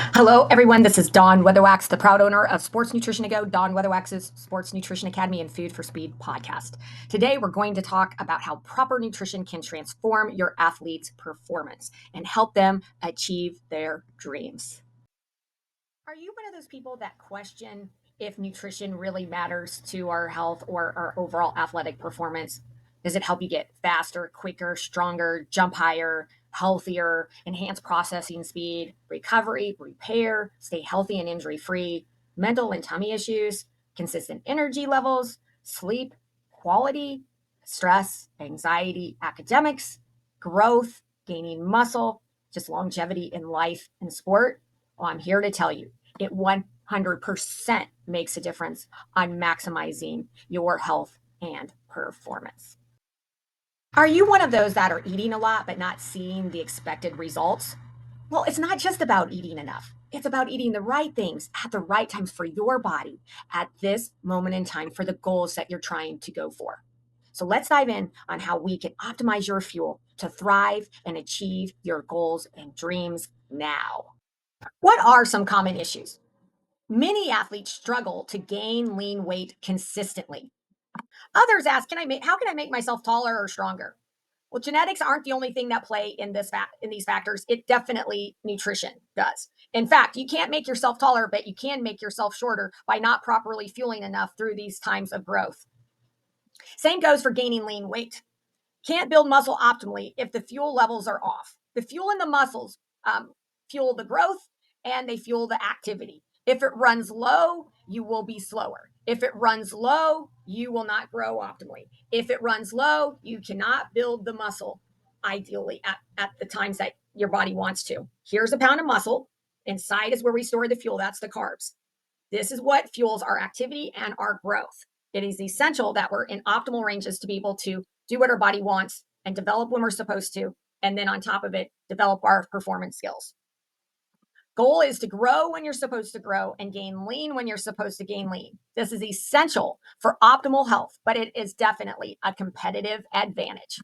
Hello, everyone. This is Dawn Weatherwax, the proud owner of Sports Nutrition to Go, Dawn Weatherwax's Sports Nutrition Academy and Food for Speed podcast. Today, we're going to talk about how proper nutrition can transform your athlete's performance and help them achieve their dreams. Are you one of those people that question if nutrition really matters to our health or our overall athletic performance? Does it help you get faster, quicker, stronger, jump higher, healthier, enhance processing speed, recovery, repair, stay healthy and injury free, mental and tummy issues, consistent energy levels, sleep, quality, stress, anxiety, academics, growth, gaining muscle, just longevity in life and sport? Well, I'm here to tell you it 100% makes a difference on maximizing your health and performance. Are you one of those that are eating a lot but not seeing the expected results? Well, it's not just about eating enough. It's about eating the right things at the right times for your body at this moment in time for the goals that you're trying to go for. So let's dive in on how we can optimize your fuel to thrive and achieve your goals and dreams now. What are some common issues? Many athletes struggle to gain lean weight consistently. Others ask, how can I make myself taller or stronger? Well, genetics aren't the only thing that play in these factors. It definitely nutrition does. In fact, you can't make yourself taller, but you can make yourself shorter by not properly fueling enough through these times of growth. Same goes for gaining lean weight. Can't build muscle optimally if the fuel levels are off. The fuel in the muscles fuel the growth and they fuel the activity. If it runs low, you will be slower. If it runs low, you will not grow optimally. If it runs low, you cannot build the muscle ideally at the times that your body wants to. Here's a pound of muscle. Inside is where we store the fuel. That's the carbs. This is what fuels our activity and our growth. It is essential that we're in optimal ranges to be able to do what our body wants and develop when we're supposed to. And then on top of it, develop our performance skills. Goal is to grow when you're supposed to grow and gain lean when you're supposed to gain lean. This is essential for optimal health, but it is definitely a competitive advantage.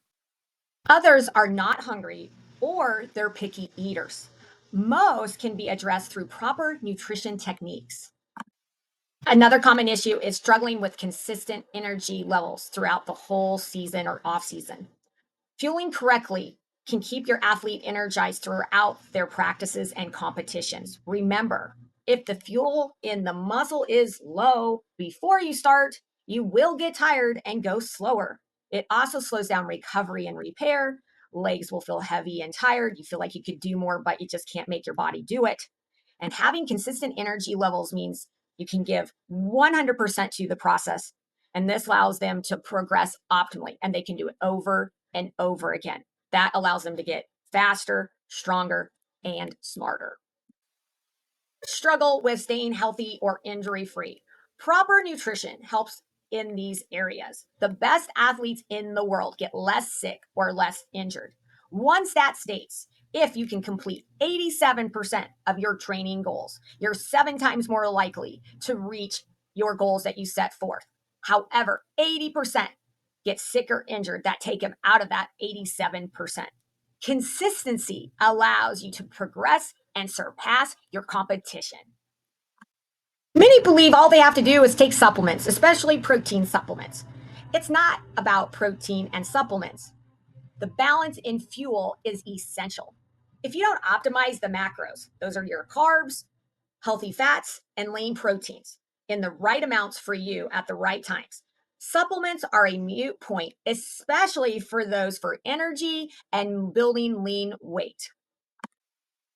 Others are not hungry or they're picky eaters. Most can be addressed through proper nutrition techniques. Another common issue is struggling with consistent energy levels throughout the whole season or off season. Fueling correctly can keep your athlete energized throughout their practices and competitions. Remember, if the fuel in the muscle is low before you start, you will get tired and go slower. It also slows down recovery and repair. Legs will feel heavy and tired. You feel like you could do more, but you just can't make your body do it. And having consistent energy levels means you can give 100% to the process. And this allows them to progress optimally and they can do it over and over again. That allows them to get faster, stronger, and smarter. Struggle with staying healthy or injury free. Proper nutrition helps in these areas. The best athletes in the world get less sick or less injured. One stat states if you can complete 87% of your training goals, you're 7 times more likely to reach your goals that you set forth. However, 80% get sick or injured that take them out of that 87%. Consistency allows you to progress and surpass your competition. Many believe all they have to do is take supplements, especially protein supplements. It's not about protein and supplements. The balance in fuel is essential. If you don't optimize the macros, those are your carbs, healthy fats, and lean proteins in the right amounts for you at the right times. Supplements are a mute point, especially for those for energy and building lean weight.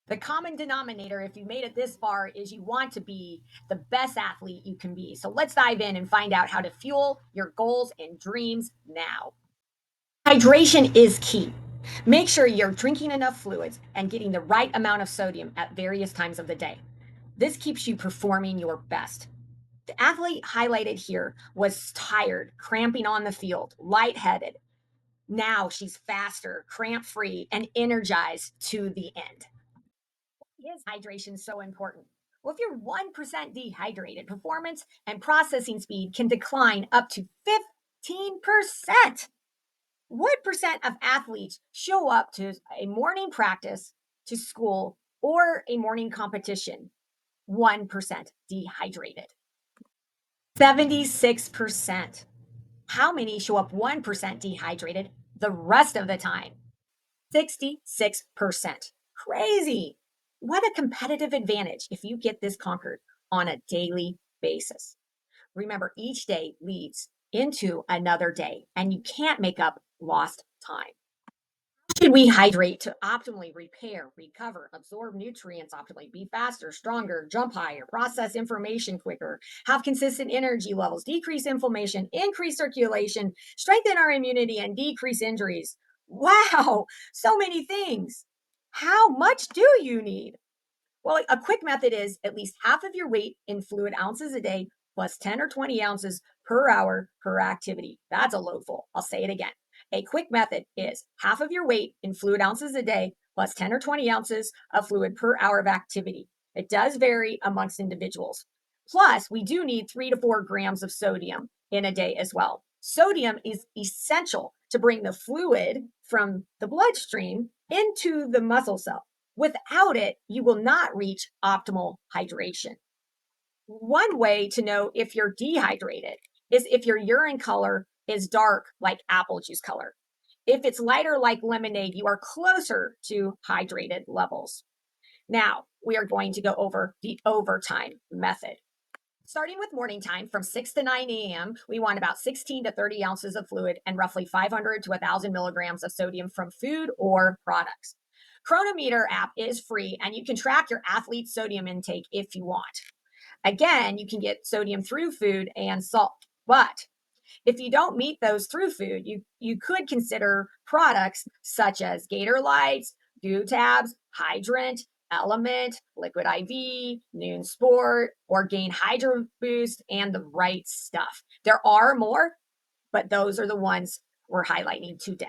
The common denominator, if you made it this far, is you want to be the best athlete you can be. So let's dive in and find out how to fuel your goals and dreams now. Hydration is key. Make sure you're drinking enough fluids and getting the right amount of sodium at various times of the day. This keeps you performing your best. The athlete highlighted here was tired, cramping on the field, lightheaded. Now she's faster, cramp free, and energized to the end. Is hydration so important? Well, if you're 1% dehydrated, performance and processing speed can decline up to 15%. What percent of athletes show up to a morning practice, to school, or a morning competition, 1% dehydrated. 76%. How many show up 1% dehydrated the rest of the time? 66%. Crazy. What a competitive advantage if you get this conquered on a daily basis. Remember, each day leads into another day, and you can't make up lost time. Should we hydrate to optimally repair, recover, absorb nutrients optimally, be faster, stronger, jump higher, process information quicker, have consistent energy levels, decrease inflammation, increase circulation, strengthen our immunity, and decrease injuries? Wow, so many things. How much do you need? Well, a quick method is at least half of your weight in fluid ounces a day plus 10 or 20 ounces per hour per activity. That's a loadful. I'll say it again. A quick method is half of your weight in fluid ounces a day plus 10 or 20 ounces of fluid per hour of activity. It does vary amongst individuals. Plus, we do need 3 to 4 grams of sodium in a day as well. Sodium is essential to bring the fluid from the bloodstream into the muscle cell. Without it, you will not reach optimal hydration. One way to know if you're dehydrated is if your urine color is dark, like apple juice color. If it's lighter, like lemonade, you are closer to hydrated levels. Now, we are going to go over the overtime method. Starting with morning time from 6 to 9 a.m., we want about 16 to 30 ounces of fluid and roughly 500 to 1,000 milligrams of sodium from food or products. Chronometer app is free and you can track your athlete's sodium intake if you want. Again, you can get sodium through food and salt, but if you don't meet those through food, you could consider products such as Gator Lights, Goo Tabs, Hydrant, Element, Liquid IV, Noon Sport, or Gain Hydro Boost, and the right stuff. There are more, but those are the ones we're highlighting today.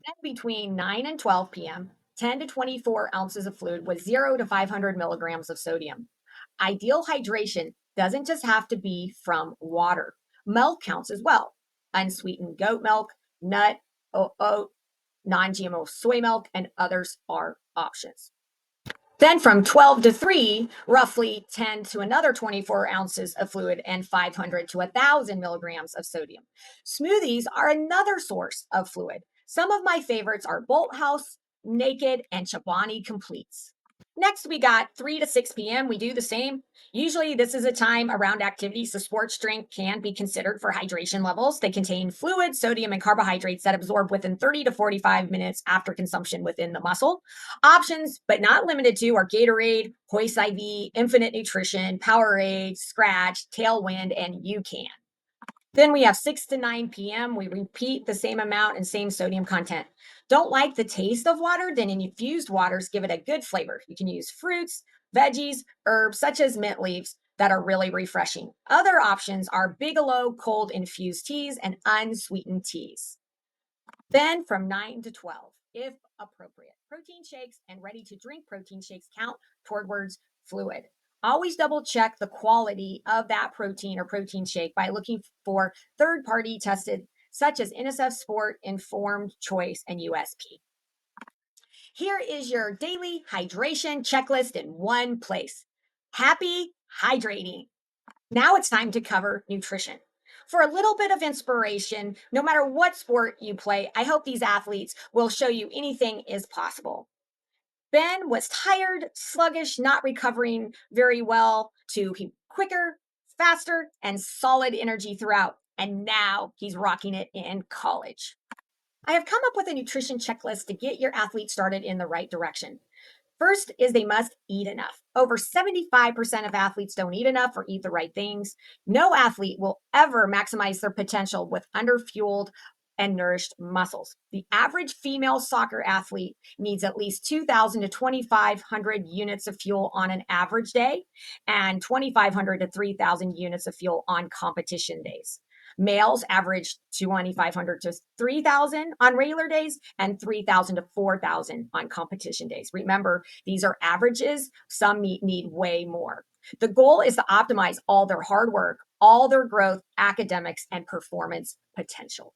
Then between 9 and 12 p.m., 10 to 24 ounces of fluid with 0 to 500 milligrams of sodium. Ideal hydration doesn't just have to be from water. Milk counts as well. Unsweetened goat milk, nut, oat, non-GMO soy milk, and others are options. Then from 12 to 3, roughly 10 to another 24 ounces of fluid and 500 to 1,000 milligrams of sodium. Smoothies are another source of fluid. Some of my favorites are Bolthouse, Naked, and Chobani Completes. Next, we got 3 to 6 p.m. We do the same. Usually, this is a time around activities, so sports drink can be considered for hydration levels. They contain fluid, sodium, and carbohydrates that absorb within 30 to 45 minutes after consumption within the muscle. Options, but not limited to, are Gatorade, Hoist IV, Infinite Nutrition, Powerade, Scratch, Tailwind, and UCAN. Then we have 6 to 9 p.m. We repeat the same amount and same sodium content. Don't like the taste of water? Then infused waters give it a good flavor. You can use fruits, veggies, herbs such as mint leaves that are really refreshing. Other options are Bigelow cold infused teas and unsweetened teas. Then from 9 to 12, if appropriate, protein shakes and ready to drink protein shakes count towards fluid. Always double check the quality of that protein or protein shake by looking for third party tested, such as NSF Sport, Informed Choice, and USP. Here is your daily hydration checklist in one place. Happy hydrating. Now it's time to cover nutrition. For a little bit of inspiration, no matter what sport you play, I hope these athletes will show you anything is possible. Ben was tired, sluggish, not recovering very well, to quicker, faster, and solid energy throughout. And now he's rocking it in college. I have come up with a nutrition checklist to get your athlete started in the right direction. First is they must eat enough. Over 75% of athletes don't eat enough or eat the right things. No athlete will ever maximize their potential with underfueled and nourished muscles. The average female soccer athlete needs at least 2,000 to 2,500 units of fuel on an average day and 2,500 to 3,000 units of fuel on competition days. Males average 2,500 to 3,000 on regular days and 3,000 to 4,000 on competition days. Remember, these are averages. Some need way more. The goal is to optimize all their hard work, all their growth, academics, and performance potential.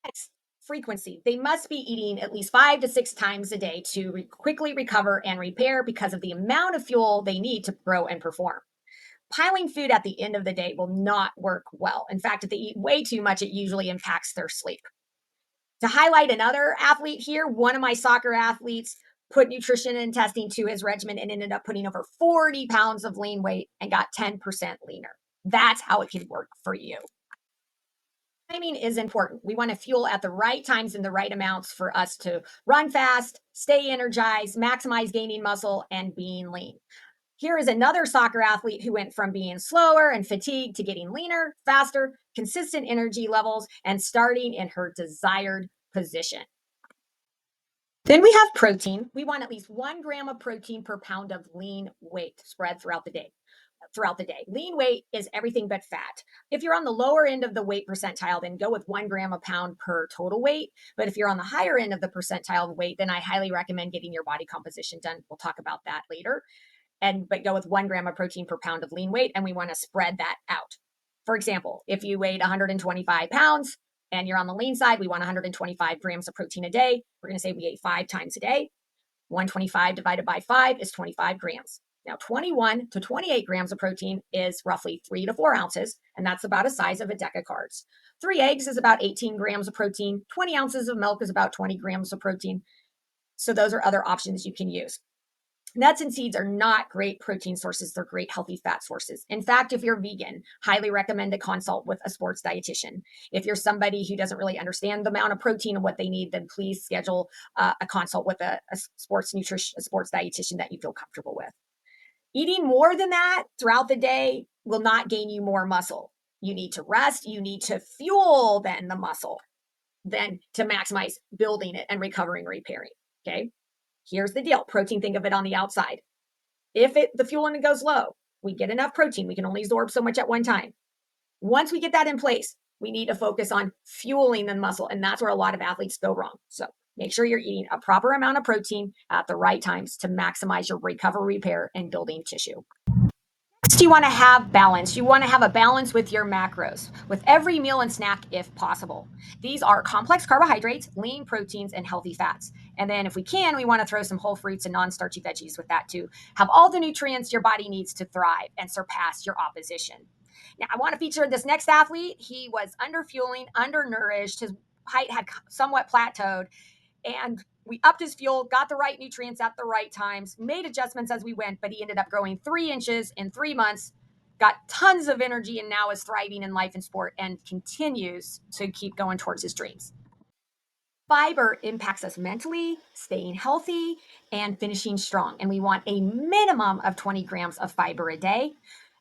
Next, frequency. They must be eating at least 5 to 6 times a day to quickly recover and repair because of the amount of fuel they need to grow and perform. Piling food at the end of the day will not work well. In fact, if they eat way too much, it usually impacts their sleep. To highlight another athlete here, one of my soccer athletes put nutrition and testing to his regimen and ended up putting over 40 pounds of lean weight and got 10% leaner. That's how it can work for you. Timing is important. We want to fuel at the right times and the right amounts for us to run fast, stay energized, maximize gaining muscle, and being lean. Here is another soccer athlete who went from being slower and fatigued to getting leaner, faster, consistent energy levels, and starting in her desired position. Then we have protein. We want at least 1 gram of protein per pound of lean weight spread throughout the day. Lean weight is everything but fat. If you're on the lower end of the weight percentile, then go with 1 gram a pound per total weight. But if you're on the higher end of the percentile of weight, then I highly recommend getting your body composition done. We'll talk about that later. But go with 1 gram of protein per pound of lean weight, and we want to spread that out. For example, if you weighed 125 pounds and you're on the lean side, we want 125 grams of protein a day. We're going to say we ate 5 times a day. 125 divided by 5 is 25 grams. Now, 21 to 28 grams of protein is roughly 3 to 4 ounces, and that's about the size of a deck of cards. 3 eggs is about 18 grams of protein. 20 ounces of milk is about 20 grams of protein. So those are other options you can use. Nuts and seeds are not great protein sources. They're great healthy fat sources. In fact, if you're vegan, highly recommend a consult with a sports dietitian. If you're somebody who doesn't really understand the amount of protein and what they need, then please schedule a consult with a sports dietitian that you feel comfortable with. Eating more than that throughout the day will not gain you more muscle. You need to rest. You need to fuel then the muscle, then to maximize building it and recovering, repairing. Okay. Here's the deal. Protein, think of it on the outside. If the fueling goes low, we get enough protein. We can only absorb so much at one time. Once we get that in place, we need to focus on fueling the muscle. And that's where a lot of athletes go wrong. So make sure you're eating a proper amount of protein at the right times to maximize your recovery, repair, and building tissue. Next, you want to have balance. You want to have a balance with your macros, with every meal and snack if possible. These are complex carbohydrates, lean proteins, and healthy fats. And then if we can, we want to throw some whole fruits and non-starchy veggies with that too. Have all the nutrients your body needs to thrive and surpass your opposition. Now, I want to feature this next athlete. He was underfueling, undernourished. His height had somewhat plateaued, and we upped his fuel, got the right nutrients at the right times, made adjustments as we went, but he ended up growing 3 inches in 3 months, got tons of energy, and now is thriving in life and sport and continues to keep going towards his dreams. Fiber impacts us mentally, staying healthy, and finishing strong. And we want a minimum of 20 grams of fiber a day.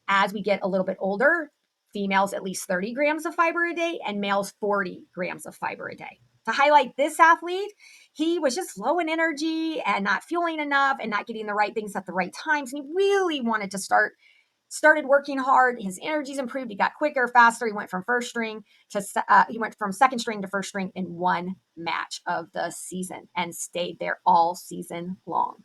As we get a little bit older, females at least 30 grams of fiber a day, and males 40 grams of fiber a day. To highlight this athlete, he was just low in energy and not fueling enough and not getting the right things at the right times. And he really wanted to started working hard. His energy's improved. He got quicker, faster. He went from second string to first string in one match of the season and stayed there all season long.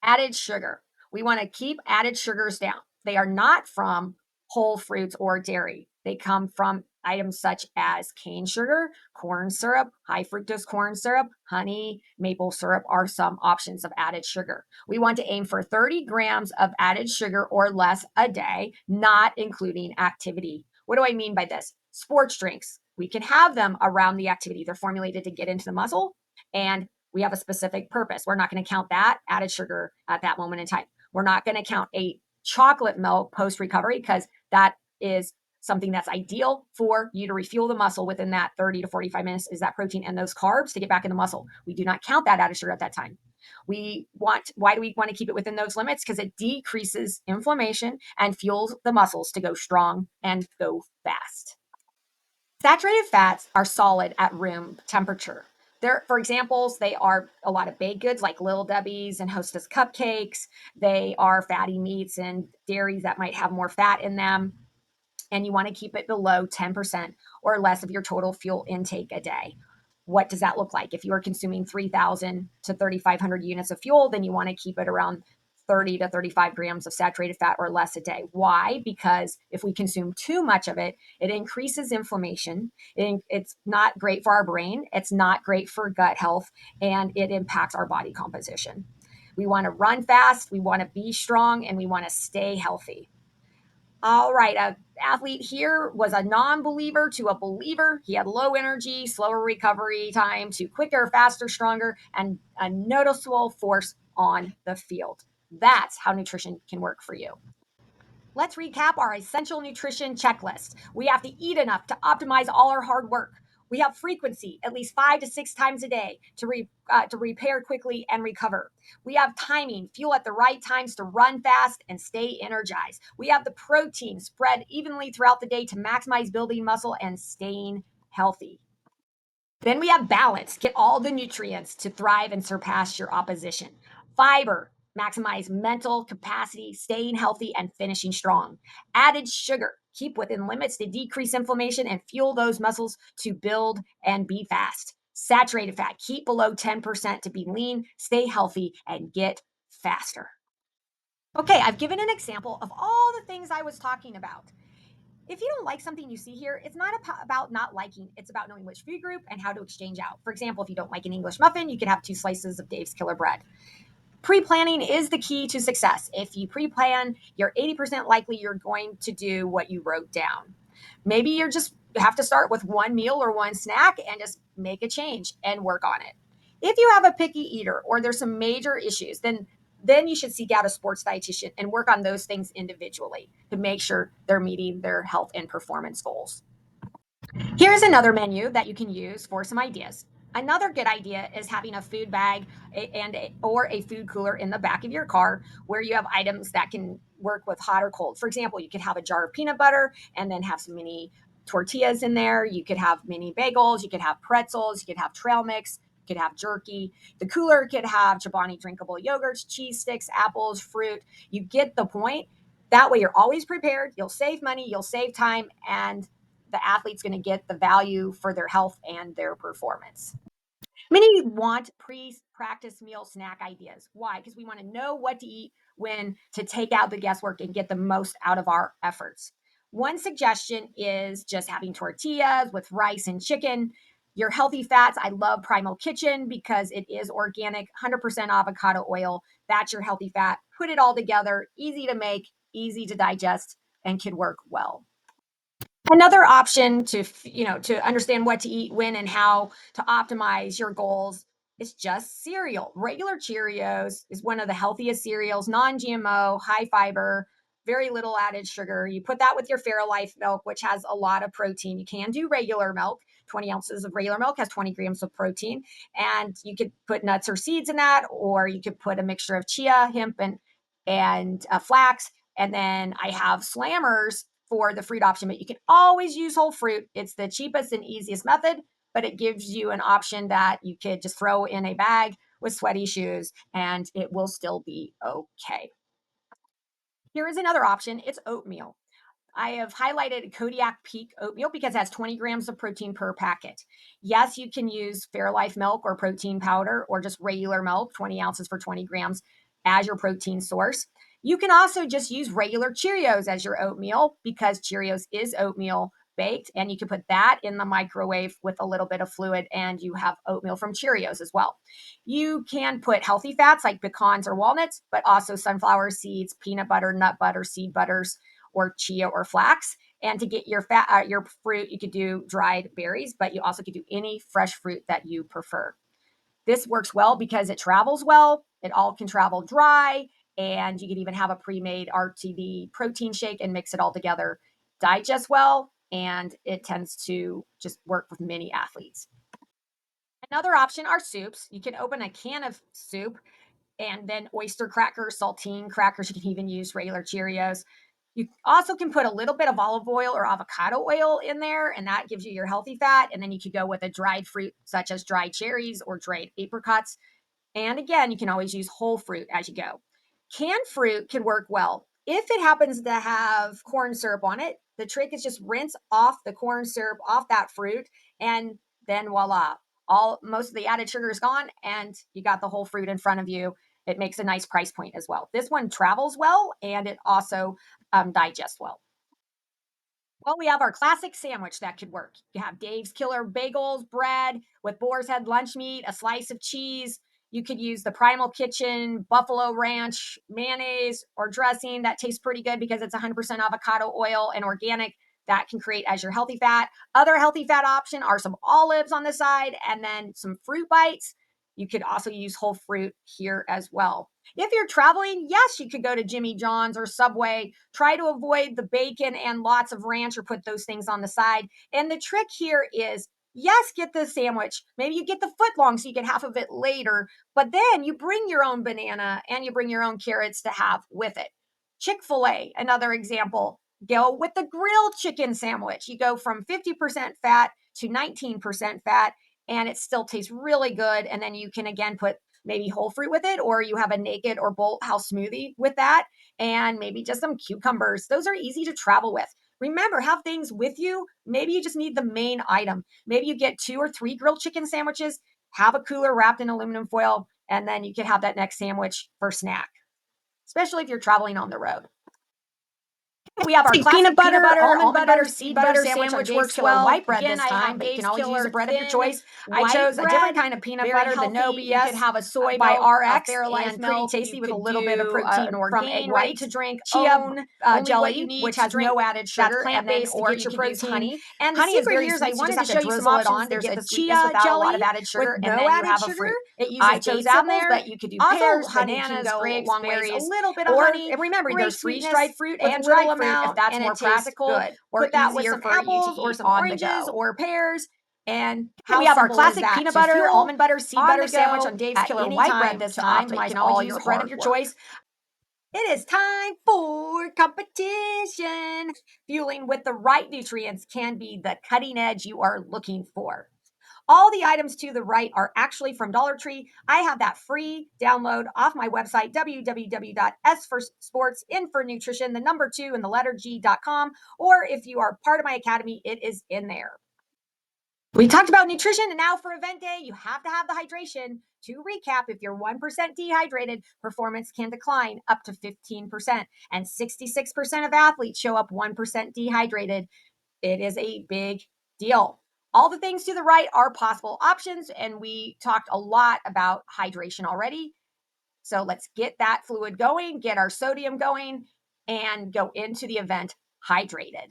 Added sugar. We want to keep added sugars down. They are not from whole fruits or dairy. They come from items such as cane sugar, corn syrup, high fructose corn syrup, honey, maple syrup are some options of added sugar. We want to aim for 30 grams of added sugar or less a day, not including activity. What do I mean by this? Sports drinks. We can have them around the activity. They're formulated to get into the muscle, and we have a specific purpose. We're not going to count that added sugar at that moment in time. We're not going to count a chocolate milk post recovery because that is something that's ideal for you to refuel the muscle within that 30 to 45 minutes is that protein and those carbs to get back in the muscle. We do not count that added sugar at that time. Why do we want to keep it within those limits? Because it decreases inflammation and fuels the muscles to go strong and go fast. Saturated fats are solid at room temperature. For examples, they are a lot of baked goods like Little Debbie's and Hostess cupcakes. They are fatty meats and dairies that might have more fat in them. And you want to keep it below 10% or less of your total fuel intake a day. What does that look like? If you are consuming 3,000 to 3,500 units of fuel, then you want to keep it around 30 to 35 grams of saturated fat or less a day. Why? Because if we consume too much of it, it increases inflammation. It's not great for our brain. It's not great for gut health, and it impacts our body composition. We want to run fast, we want to be strong, and we want to stay healthy. All right, an athlete here was a non-believer to a believer. He had low energy, slower recovery time to quicker, faster, stronger, and a noticeable force on the field. That's how nutrition can work for you. Let's recap our essential nutrition checklist. We have to eat enough to optimize all our hard work. We have frequency, at least 5 to 6 times a day, to repair quickly and recover. We have timing, fuel at the right times to run fast and stay energized. We have the protein spread evenly throughout the day to maximize building muscle and staying healthy. Then we have balance. Get all the nutrients to thrive and surpass your opposition. Fiber, maximize mental capacity, staying healthy and finishing strong. Added sugar, keep within limits to decrease inflammation and fuel those muscles to build and be fast. Saturated fat, keep below 10% to be lean, stay healthy, and get faster. Okay, I've given an example of all the things I was talking about. If you don't like something you see here, it's not about not liking. It's about knowing which food group and how to exchange out. For example, if you don't like an English muffin, you could have 2 slices of Dave's Killer Bread. Pre-planning is the key to success. If you pre-plan, you're 80% likely you're going to do what you wrote down. Maybe you're just have to start with one meal or one snack and just make a change and work on it. If you have a picky eater or there's some major issues, then you should seek out a sports dietitian and work on those things individually to make sure they're meeting their health and performance goals. Here's another menu that you can use for some ideas. Another good idea is having a food bag or a food cooler in the back of your car where you have items that can work with hot or cold. For example, you could have a jar of peanut butter and then have some mini tortillas in there. You could have mini bagels. You could have pretzels. You could have trail mix. You could have jerky. The cooler could have Chobani drinkable yogurts, cheese sticks, apples, fruit. You get the point. That way, you're always prepared. You'll save money. You'll save time, and the athlete's going to get the value for their health and their performance. Many want pre-practice meal snack ideas. Why? Because we want to know what to eat when to take out the guesswork and get the most out of our efforts. One suggestion is just having tortillas with rice and chicken. Your healthy fats, I love Primal Kitchen because it is organic, 100% avocado oil. That's your healthy fat. Put it all together, easy to make, easy to digest, and can work well. Another option to understand what to eat, when, and how to optimize your goals is just cereal. Regular Cheerios is one of the healthiest cereals, non-GMO, high fiber, very little added sugar. You put that with your Fairlife milk, which has a lot of protein. You can do regular milk. 20 ounces of regular milk has 20 grams of protein. And you could put nuts or seeds in that, or you could put a mixture of chia, hemp, and flax. And then I have Slammers for the fruit option, but you can always use whole fruit. It's the cheapest and easiest method, but it gives you an option that you could just throw in a bag with sweaty shoes and it will still be okay. Here is another option. It's oatmeal. I have highlighted Kodiak Peak oatmeal because it has 20 grams of protein per packet. Yes, you can use Fairlife milk or protein powder or just regular milk, 20 ounces for 20 grams, as your protein source. You can also just use regular Cheerios as your oatmeal because Cheerios is oatmeal baked, and you can put that in the microwave with a little bit of fluid, and you have oatmeal from Cheerios as well. You can put healthy fats like pecans or walnuts, but also sunflower seeds, peanut butter, nut butter, seed butters, or chia or flax. And to get your your fruit, you could do dried berries, but you also could do any fresh fruit that you prefer. This works well because it travels well. It all can travel dry, and you can even have a pre-made RTD protein shake and mix it all together. Digest well, and it tends to just work with many athletes. Another option are soups. You can open a can of soup and then oyster crackers, saltine crackers. You can even use regular Cheerios. You also can put a little bit of olive oil or avocado oil in there, and that gives you your healthy fat. And then you could go with a dried fruit, such as dried cherries or dried apricots. And again, you can always use whole fruit as you go. Canned fruit can work well. If it happens to have corn syrup on it, the trick is just rinse off the corn syrup off that fruit, and then voila. Most of the added sugar is gone, and you got the whole fruit in front of you, it makes a nice price point as well. This one travels well, and it also digests well. Well, we have our classic sandwich that could work. You have Dave's Killer bagels, bread with boar's head lunch meat, a slice of cheese. You could use the Primal Kitchen Buffalo Ranch mayonnaise or dressing that tastes pretty good because it's 100% avocado oil and organic. That can create as your healthy fat. Other healthy fat option are some olives on the side and then some fruit bites. You could also use whole fruit here as well. If you're traveling, yes, you could go to Jimmy John's or Subway. Try to avoid the bacon and lots of ranch or put those things on the side. And the trick here is, yes, get the sandwich. Maybe you get the foot long so you get half of it later, but then you bring your own banana and you bring your own carrots to have with it. Chick-fil-A, another example. Go with the grilled chicken sandwich. You go from 50% fat to 19% fat, and it still tastes really good. And then you can again put maybe whole fruit with it, or you have a naked or bolt house smoothie with that, and maybe just some cucumbers. Those are easy to travel with. Remember, have things with you. Maybe you just need the main item. Maybe you get 2 or 3 grilled chicken sandwiches, have a cooler wrapped in aluminum foil, and then you can have that next sandwich for snack, especially if you're traveling on the road. We have our classic peanut butter, almond butter, seed butter sandwich works well. White bread this time, but you can always use a bread of your choice. I chose a different kind of peanut butter, the No BS. You could have a soy by RX, and pretty tasty with a little bit of protein from egg white to drink. Chia jelly, which has no added sugar, plant-based, or you could use honey. And the secret here is I wanted to show you some options. There's a chia jelly with no added sugar. It uses dates apples, but you could do pears, bananas, grapes, berries, a little bit of honey. And remember, there's freeze-dried fruit and dried fruit if that's more practical, or that with some apples or some oranges or pears. And we have our classic peanut butter, almond butter, seed butter sandwich on Dave's Killer white bread this time, but you can always use a bread of your choice. It is time for competition. Fueling with the right nutrients can be the cutting edge you are looking for. All the items to the right are actually from Dollar Tree. I have that free download off my website, www.s4sportsinfornutrition, the number 2 and the letter G.com. Or if you are part of my academy, it is in there. We talked about nutrition, and now for event day, you have to have the hydration. To recap, if you're 1% dehydrated, performance can decline up to 15%, and 66% of athletes show up 1% dehydrated. It is a big deal. All the things to the right are possible options, and we talked a lot about hydration already. So let's get that fluid going, get our sodium going, and go into the event hydrated.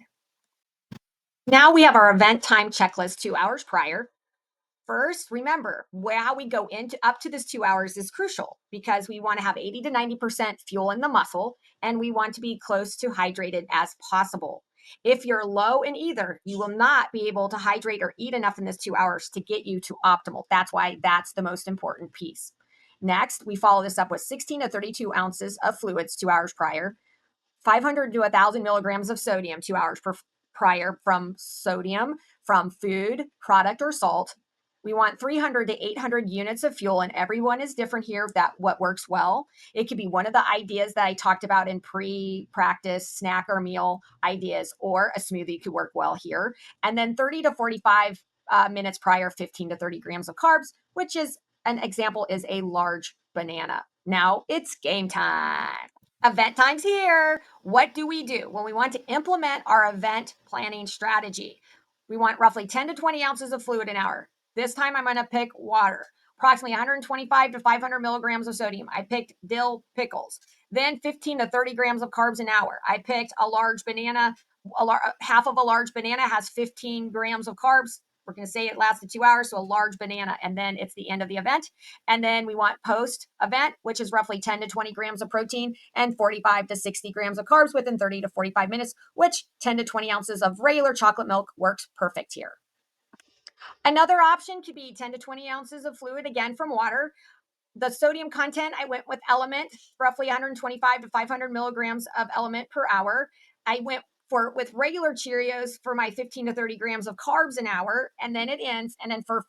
Now we have our event time checklist 2 hours prior. First, remember how we go into up to this 2 hours is crucial because we want to have 80 to 90% fuel in the muscle, and we want to be close to hydrated as possible. If you're low in either, you will not be able to hydrate or eat enough in this 2 hours to get you to optimal. That's why that's the most important piece. Next, we follow this up with 16 to 32 ounces of fluids 2 hours prior, 500 to 1,000 milligrams of sodium 2 hours prior from sodium, from food, product, or salt. We want 300 to 800 units of fuel, and everyone is different here. That what works well. It could be one of the ideas that I talked about in pre-practice snack or meal ideas, or a smoothie could work well here. And then 30 to 45 minutes prior, 15 to 30 grams of carbs, which is an example is a large banana. Now it's game time. Event time's here. What do? When we want to implement our event planning strategy? We want roughly 10 to 20 ounces of fluid an hour. This time I'm going to pick water, approximately 125 to 500 milligrams of sodium. I picked dill pickles. Then 15 to 30 grams of carbs an hour. I picked a large banana. Half of a large banana has 15 grams of carbs. We're going to say it lasted 2 hours, so a large banana, and then it's the end of the event. And then we want post-event, which is roughly 10 to 20 grams of protein and 45 to 60 grams of carbs within 30 to 45 minutes, which 10 to 20 ounces of regular chocolate milk works perfect here. Another option could be 10 to 20 ounces of fluid, again, from water. The sodium content, I went with Element, roughly 125 to 500 milligrams of Element per hour. I went with regular Cheerios for my 15 to 30 grams of carbs an hour, and then it ends. And then for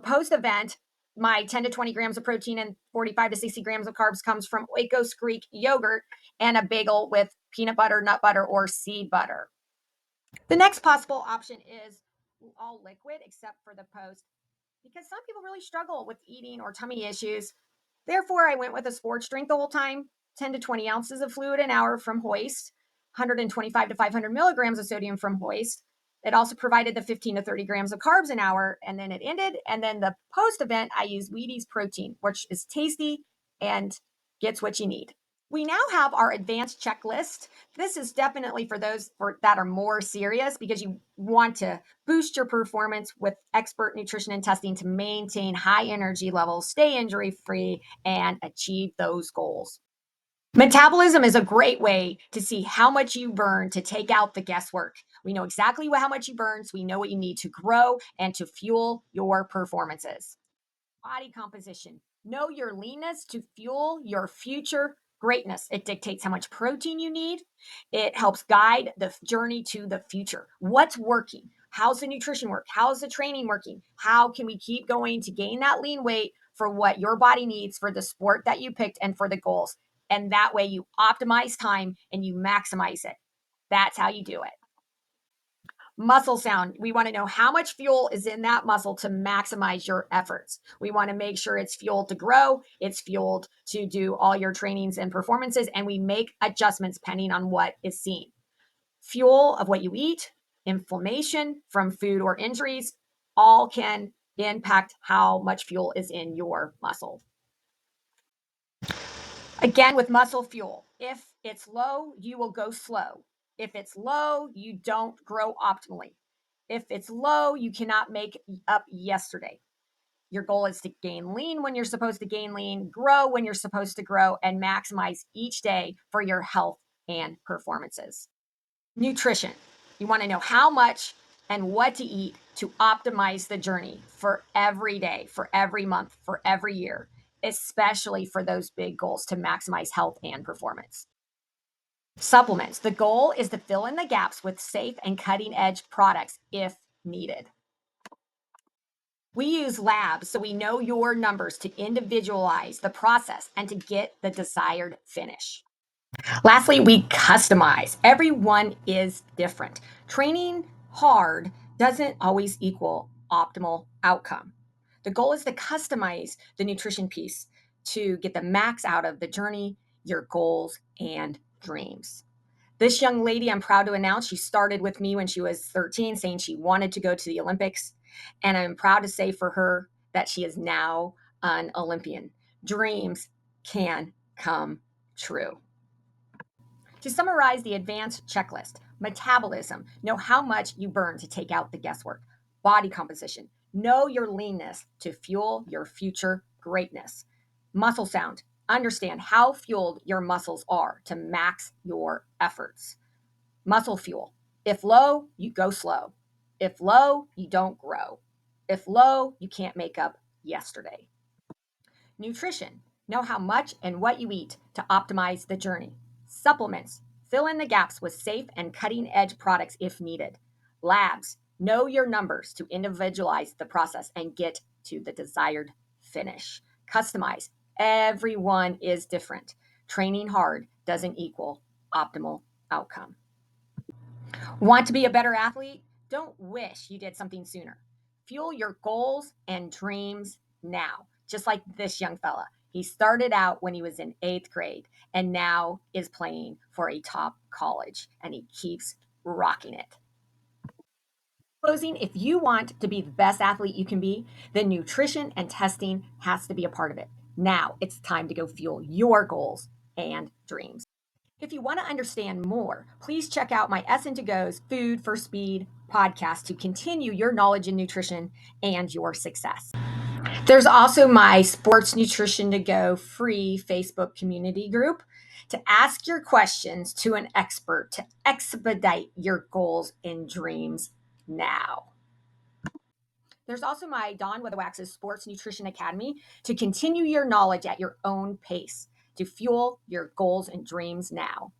post-event, my 10 to 20 grams of protein and 45 to 60 grams of carbs comes from Oikos Greek yogurt and a bagel with peanut butter, nut butter, or seed butter. The next possible option is all liquid except for the post, because some people really struggle with eating or tummy issues. Therefore, I went with a sports drink the whole time, 10 to 20 ounces of fluid an hour from Hoist, 125 to 500 milligrams of sodium from Hoist. It also provided the 15 to 30 grams of carbs an hour, and then it ended. And then the post event, I used Wheaties protein, which is tasty and gets what you need. We now have our advanced checklist. This is definitely for those that are more serious because you want to boost your performance with expert nutrition and testing to maintain high energy levels, stay injury free, and achieve those goals. Metabolism is a great way to see how much you burn to take out the guesswork. We know exactly how much you burn, so we know what you need to grow and to fuel your performances. Body composition. Know your leanness to fuel your future greatness. It dictates how much protein you need. It helps guide the journey to the future. What's working? How's the nutrition work? How's the training working? How can we keep going to gain that lean weight for what your body needs for the sport that you picked and for the goals? And that way you optimize time and you maximize it. That's how you do it. Muscle sound. We want to know how much fuel is in that muscle to maximize your efforts. We want to make sure it's fueled to grow, it's fueled to do all your trainings and performances, and we make adjustments depending on what is seen. Fuel of what you eat, inflammation from food or injuries, all can impact how much fuel is in your muscle. Again, with muscle fuel, if it's low, you will go slow. If it's low, you don't grow optimally. If it's low, you cannot make up yesterday. Your goal is to gain lean when you're supposed to gain lean, grow when you're supposed to grow, and maximize each day for your health and performances. Nutrition. You want to know how much and what to eat to optimize the journey for every day, for every month, for every year, especially for those big goals to maximize health and performance. Supplements. The goal is to fill in the gaps with safe and cutting edge products if needed. We use labs so we know your numbers to individualize the process and to get the desired finish. Lastly, we customize. Everyone is different. Training hard doesn't always equal optimal outcome. The goal is to customize the nutrition piece to get the max out of the journey, your goals, and dreams. This young lady, I'm proud to announce, she started with me when she was 13, saying she wanted to go to the Olympics. And I'm proud to say for her that she is now an Olympian. Dreams can come true. To summarize the advanced checklist: metabolism, know how much you burn to take out the guesswork. Body composition, know your leanness to fuel your future greatness. Muscle sound, understand how fueled your muscles are to max your efforts. Muscle fuel, if low, you go slow. If low, you don't grow. If low, you can't make up yesterday. Nutrition, know how much and what you eat to optimize the journey. Supplements, fill in the gaps with safe and cutting edge products if needed. Labs, know your numbers to individualize the process and get to the desired finish. Customize, everyone is different. Training hard doesn't equal optimal outcome. Want to be a better athlete? Don't wish you did something sooner. Fuel your goals and dreams now, just like this young fella. He started out when he was in 8th grade and now is playing for a top college, and he keeps rocking it. Closing, if you want to be the best athlete you can be, then nutrition and testing has to be a part of it. Now it's time to go fuel your goals and dreams. If you want to understand more, please check out my SN2Go's Food for Speed podcast to continue your knowledge in nutrition and your success. There's also my Sports Nutrition to Go free Facebook community group to ask your questions to an expert to expedite your goals and dreams now. There's also my Dawn Weatherwax's Sports Nutrition Academy to continue your knowledge at your own pace to fuel your goals and dreams now.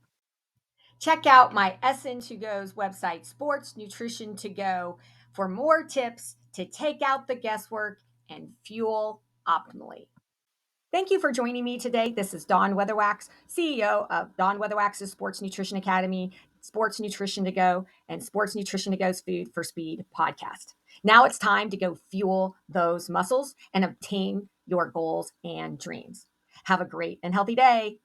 Check out my SN2Go's website, Sports Nutrition to Go, for more tips to take out the guesswork and fuel optimally. Thank you for joining me today. This is Dawn Weatherwax, CEO of Dawn Weatherwax's Sports Nutrition Academy, Sports Nutrition to Go, and Sports Nutrition to Go's Food for Speed podcast. Now it's time to go fuel those muscles and obtain your goals and dreams. Have a great and healthy day.